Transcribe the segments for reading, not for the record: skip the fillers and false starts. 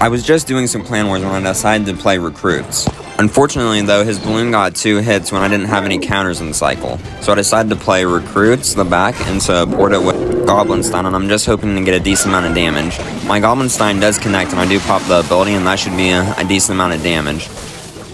I was just doing some clan wars when I decided to play recruits. Unfortunately though, his balloon got 2 hits when I didn't have any counters in the cycle. So I decided to play recruits, the back, and support it with Goblinstein, and I'm just hoping to get a decent amount of damage. My Goblinstein does connect and I do pop the ability, and that should be a decent amount of damage.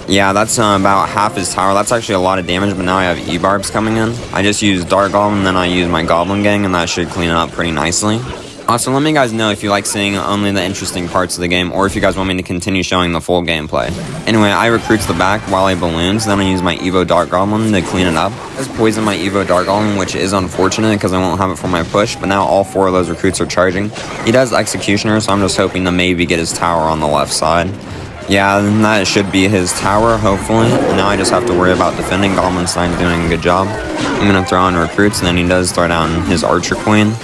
Yeah, that's about half his tower. That's actually a lot of damage, but now I have E-Barbs coming in. I just use Dark Goblin, then I use my Goblin Gang, and that should clean it up pretty nicely. Also, let me guys know if you like seeing only the interesting parts of the game, or if you guys want me to continue showing the full gameplay. Anyway, I recruits the back while I balloons, then I use my Evo Dark Goblin to clean it up. I just poison my Evo Dark Goblin, which is unfortunate because I won't have it for my push, but now all 4 of those recruits are charging. He does Executioner, so I'm just hoping to maybe get his tower on the left side. Yeah, that should be his tower, hopefully. And now I just have to worry about defending. Goblinstein's doing a good job. I'm going to throw in recruits, and then he does throw down his Archer Queen.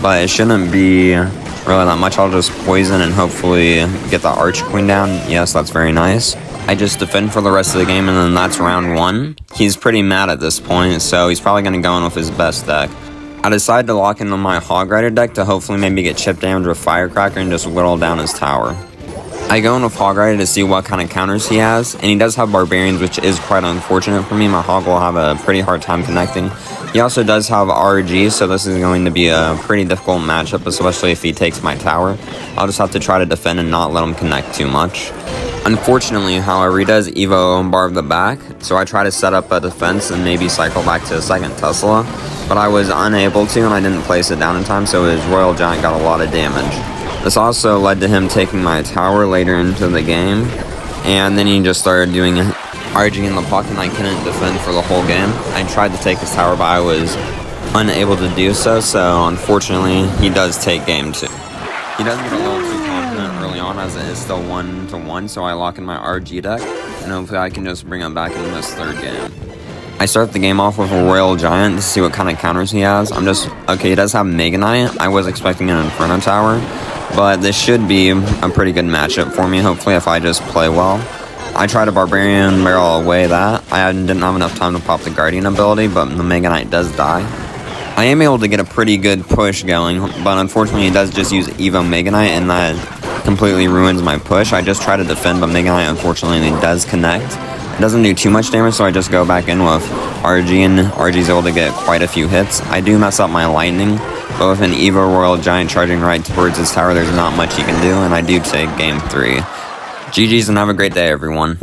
But it shouldn't be really that much. I'll just poison and hopefully get the Archer Queen down. Yes, that's very nice. I just defend for the rest of the game, and then that's round 1. He's pretty mad at this point, so he's probably going to go in with his best deck. I decided to lock into my Hog Rider deck to hopefully maybe get chip damage with Firecracker and just whittle down his tower. I go in with Hog Rider to see what kind of counters he has, and he does have Barbarians, which is quite unfortunate for me. My Hog will have a pretty hard time connecting. He also does have RG, so this is going to be a pretty difficult matchup, especially if he takes my tower. I'll just have to try to defend and not let him connect too much. Unfortunately, however, he does Evo Barb the back, so I try to set up a defense and maybe cycle back to a second Tesla, but I was unable to, and I didn't place it down in time, so his Royal Giant got a lot of damage. This also led to him taking my tower later into the game, and then he just started doing RG in the pocket, and I couldn't defend for the whole game. I tried to take his tower, but I was unable to do so, so unfortunately, he does take game 2. He does get a little too confident early on, as it is still 1-1, so I lock in my RG deck, and hopefully I can just bring him back in this 3rd game. I start the game off with a Royal Giant to see what kind of counters he has. Okay, he does have Mega Knight. I was expecting an Inferno Tower, but this should be a pretty good matchup for me, hopefully, if I just play well. I tried a Barbarian Barrel away that. I didn't have enough time to pop the Guardian ability, but the Mega Knight does die. I am able to get a pretty good push going, but unfortunately, it does just use Evo Mega Knight, and that completely ruins my push. I just try to defend, but Mega Knight, unfortunately, does connect. It doesn't do too much damage, so I just go back in with RG, and RG's able to get quite a few hits. I do mess up my Lightning, but with an Evo Royal Giant charging right towards his tower, there's not much he can do, and I do take game 3. GG's and have a great day, everyone.